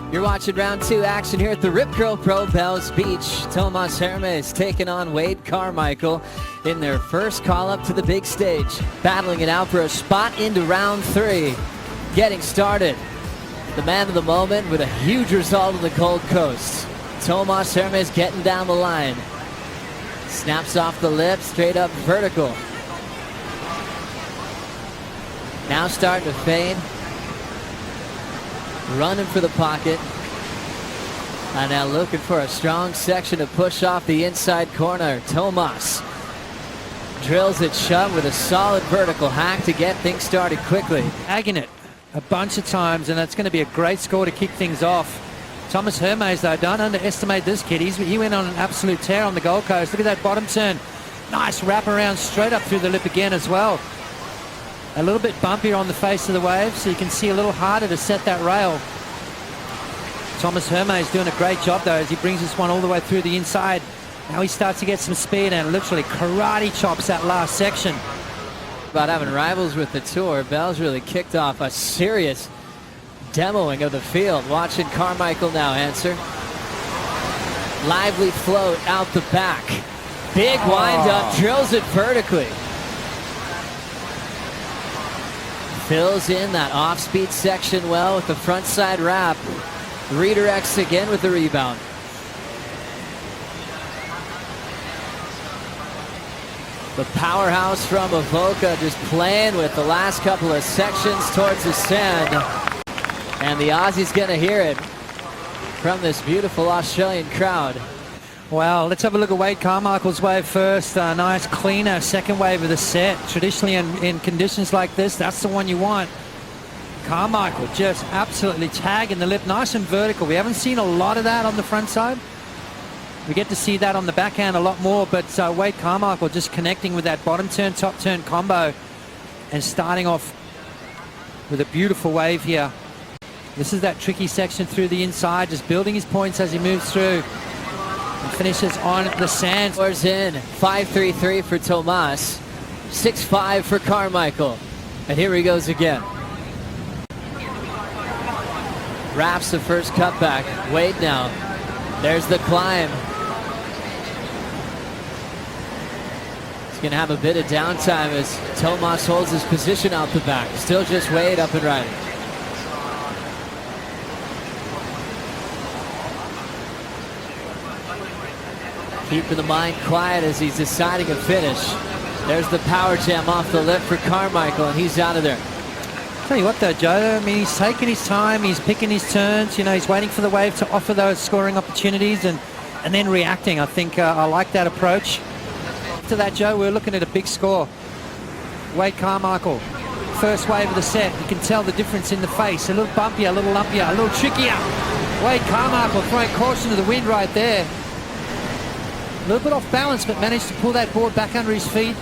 You're watching round 2 action here at the Rip Curl Pro Bells Beach. Tomas Hermes taking on Wade Carmichael in their first call up to the big stage. Battling it out for a spot into round 3. Getting started. The man of the moment with a huge result on the Gold Coast. Tomas Hermes getting down the line. Snaps off the lip, straight up vertical. Now starting to fade. Running for the pocket. And now looking for a strong section to push off the inside corner. Tomas drills it shut with a solid vertical hack to get things started quickly. Tagging it a bunch of times, and that's going to be a great score to kick things off. Tomas Hermes, though, don't underestimate this kid. He went on an absolute tear on the Gold Coast. Look at that bottom turn. Nice wrap around straight up through the lip again as well. A little bit bumpier on the face of the wave, so you can see a little harder to set that rail. Tomas Hermes doing a great job, though, as he brings this one all the way through the inside. Now he starts to get some speed and literally karate chops that last section. About having rivals with the tour, Bell's really kicked off a serious demoing of the field. Watching Carmichael now answer. Lively float out the back. Big wind up, drills it vertically. Fills in that off-speed section well with the front side wrap. Redirects again with the rebound. The powerhouse from Avoca just playing with the last couple of sections towards the sand. And the Aussie's going to hear it from this beautiful Australian crowd. Well, let's have a look at Wade Carmichael's wave first. Nice, cleaner second wave of the set. Traditionally in conditions like this, that's the one you want. Carmichael just absolutely tagging the lip, nice and vertical. We haven't seen a lot of that on the front side. We get to see that on the backhand a lot more, but Wade Carmichael just connecting with that bottom turn, top turn combo and starting off with a beautiful wave here. This is that tricky section through the inside, just building his points as he moves through. And finishes on the sand. Scores in 5-3-3 for Tomas, 6-5 for Carmichael. And here he goes again. Wraps the first cutback. Wade now. There's the climb. He's going to have a bit of downtime as Tomas holds his position out the back. Still just Wade up and riding. Keeping the mind quiet as he's deciding a finish. There's the power jam off the lip for Carmichael, and he's out of there. Tell you what, though, Joe, I mean, he's taking his time, he's picking his turns, you know, he's waiting for the wave to offer those scoring opportunities and then reacting. I think I like that approach. After that, Joe, we're looking at a big score. Wade Carmichael, first wave of the set. You can tell the difference in the face. A little bumpier, a little lumpier, a little trickier. Wade Carmichael throwing caution to the wind right there. A little bit off balance, but managed to pull that board back under his feet.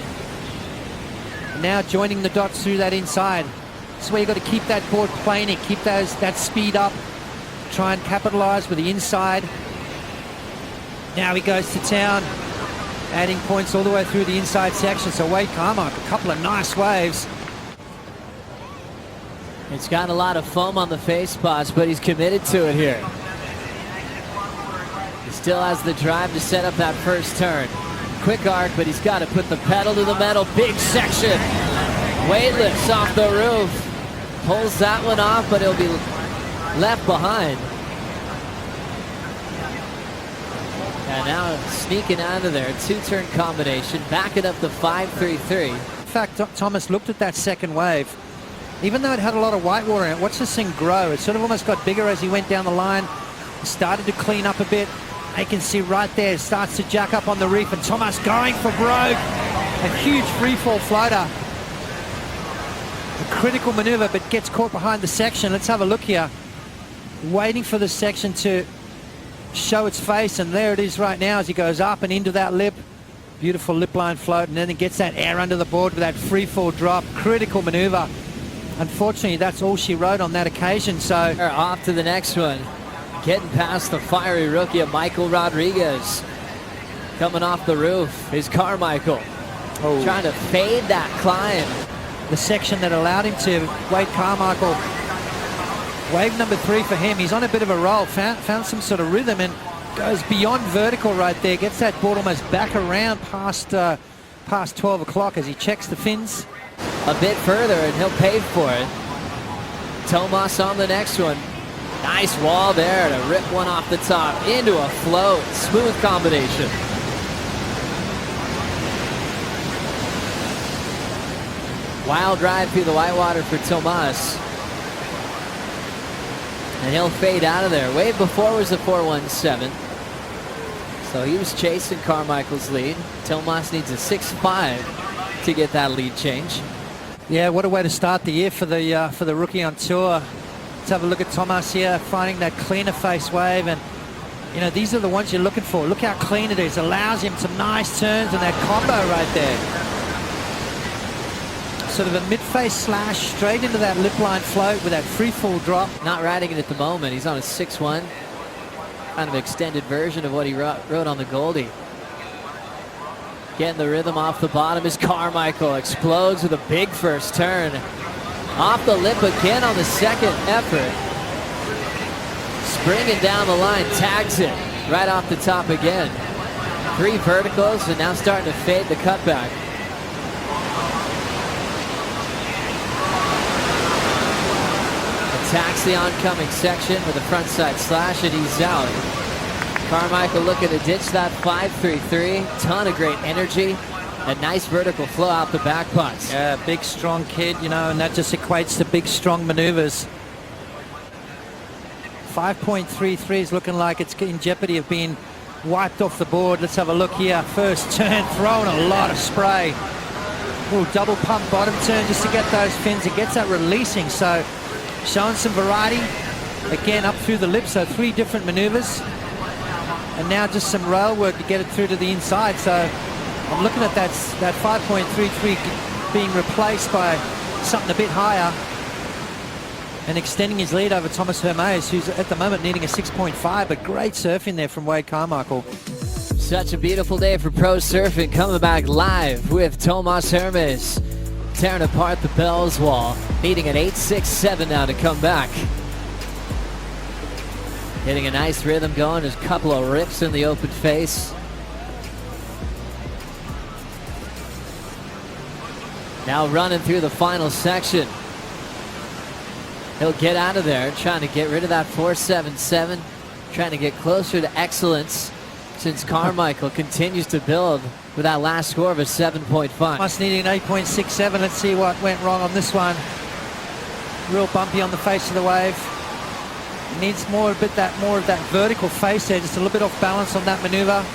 And now joining the dots through that inside. That's where you've got to keep that board planing, keep that speed up, try and capitalize with the inside. Now he goes to town, adding points all the way through the inside section. So Wade Carmichael, a couple of nice waves. It's got a lot of foam on the face spots, but he's committed to it here. He still has the drive to set up that first turn. Quick arc, but he's got to put the pedal to the metal. Big section. Wade lifts off the roof. Pulls that one off, but he'll be left behind. And now sneaking out of there. Two-turn combination. Backing up the 5-3-3. In fact, Thomas looked at that second wave. Even though it had a lot of white water in it, watch this thing grow. It sort of almost got bigger as he went down the line. He started to clean up a bit. You can see right there, it starts to jack up on the reef, and Tomas going for broke. A huge free-fall floater. A critical maneuver, but gets caught behind the section. Let's have a look here. Waiting for the section to show its face, and there it is right now as he goes up and into that lip. Beautiful lip line float, and then it gets that air under the board with that free-fall drop. Critical maneuver. Unfortunately, that's all she wrote on that occasion, so... Off to the next one. Getting past the fiery rookie of Michael Rodriguez. Coming off the roof is Carmichael. Trying to fade that climb. The section that allowed him to, Wade Carmichael Wave number 3 for him. He's on a bit of a roll, found some sort of rhythm and goes beyond vertical right there. Gets that board almost back around past 12 o'clock as he checks the fins. A bit further and he'll pay for it. Tomas on the next one. Nice wall there to rip one off the top into a float. Smooth combination. Wild ride through the whitewater for Tomas. And he'll fade out of there. Wave before was a 4.17. So he was chasing Carmichael's lead. Tomas needs a 6.5 to get that lead change. Yeah, what a way to start the year for the rookie on tour. Let's have a look at Tomas here, finding that cleaner face wave, and you know, these are the ones you're looking for. Look how clean it is. Allows him some nice turns and that combo right there. Sort of a mid-face slash straight into that lip line float with that free fall drop. Not riding it at the moment. He's on a 6.1. Kind of extended version of what he rode on the Goldie. Getting the rhythm off the bottom is Carmichael. Explodes with a big first turn. Off the lip again on the second effort. Springing down the line, tags it right off the top again. 3 verticals and now starting to fade the cutback. Attacks the oncoming section with a frontside slash and he's out. Carmichael looking to ditch that 5.33. Ton of great energy. A nice vertical flow out the back putts. Yeah, big, strong kid, you know, and that just equates to big, strong maneuvers. 5.33 is looking like it's in jeopardy of being wiped off the board. Let's have a look here. First turn, throwing a lot of spray. Ooh, double pump bottom turn just to get those fins. It gets that releasing, so showing some variety. Again, up through the lip, so 3 different maneuvers. And now just some rail work to get it through to the inside. So I'm looking at that 5.33 being replaced by something a bit higher and extending his lead over Tomas Hermes, who's at the moment needing a 6.5, but great surfing there from Wade Carmichael. Such a beautiful day for pro surfing, coming back live with Tomas Hermes. Tearing apart the Bells wall, needing an 8.67 now to come back. Getting a nice rhythm going. There's a couple of rips in the open face. Now running through the final section. He'll get out of there, trying to get rid of that 4.77, trying to get closer to excellence since Carmichael continues to build with that last score of a 7.5. Must need an 8.67. Let's see what went wrong on this one. Real bumpy on the face of the wave. Needs more of that vertical face there, just a little bit off balance on that maneuver.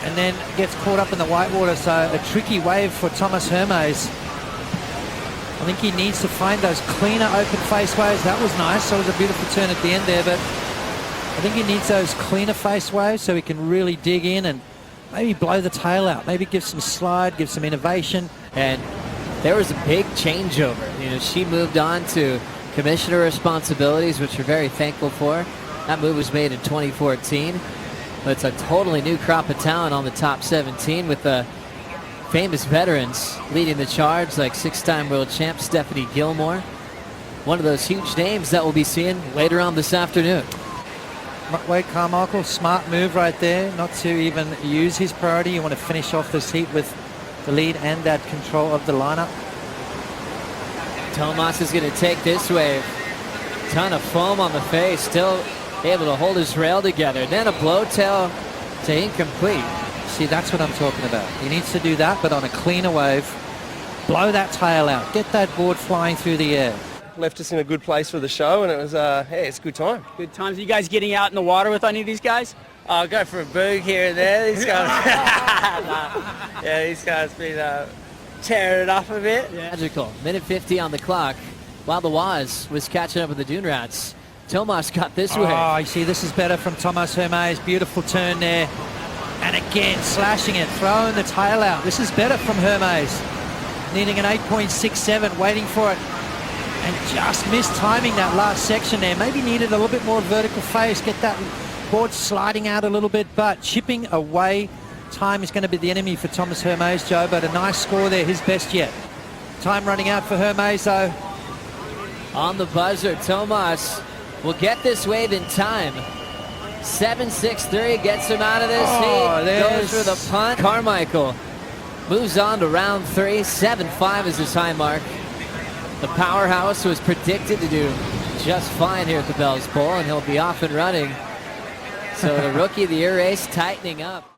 And then gets caught up in the whitewater, so a tricky wave for Tomas Hermes. I think he needs to find those cleaner open face waves. That was nice, so it was a beautiful turn at the end there, but I think he needs those cleaner face waves so he can really dig in and maybe blow the tail out, maybe give some slide, give some innovation. And there was a big changeover. You know, she moved on to commissioner responsibilities, which we're very thankful for. That move was made in 2014. But it's a totally new crop of talent on the top 17 with the famous veterans leading the charge, like 6-time world champ Stephanie Gilmore. One of those huge names that we'll be seeing later on this afternoon. Wade Carmichael, smart move right there, not to even use his priority. You want to finish off this heat with the lead and that control of the lineup. Tomas is going to take this wave. Ton of foam on the face, still able to hold his rail together. Then a blowtail to incomplete. See, that's what I'm talking about. He needs to do that, but on a cleaner wave. Blow that tail out. Get that board flying through the air. Left us in a good place for the show, and it was, hey, it's a good time. Good times. Are you guys getting out in the water with any of these guys? I'll go for a boog here and there. These guys, yeah, these guys been tearing it up a bit. Yeah. Magical. Minute 50 on the clock. While the Waz was catching up with the Dune Rats, Tomas got this way. Oh, you see, this is better from Tomas Hermes. Beautiful turn there. And again, slashing it, throwing the tail out. This is better from Hermes. Needing an 8.67, waiting for it. And just missed timing that last section there. Maybe needed a little bit more vertical face, get that board sliding out a little bit, but chipping away. Time is going to be the enemy for Tomas Hermes, Joe, but a nice score there, his best yet. Time running out for Hermes, though. on the buzzer. Tomas will get this wave in time. 7.63 gets him out of this heat. Goes for the punt. Carmichael moves on to round 3. 7.5 is his high mark. The powerhouse was predicted to do just fine here at the Bell's Bowl, and he'll be off and running. So the Rookie of the Year race tightening up.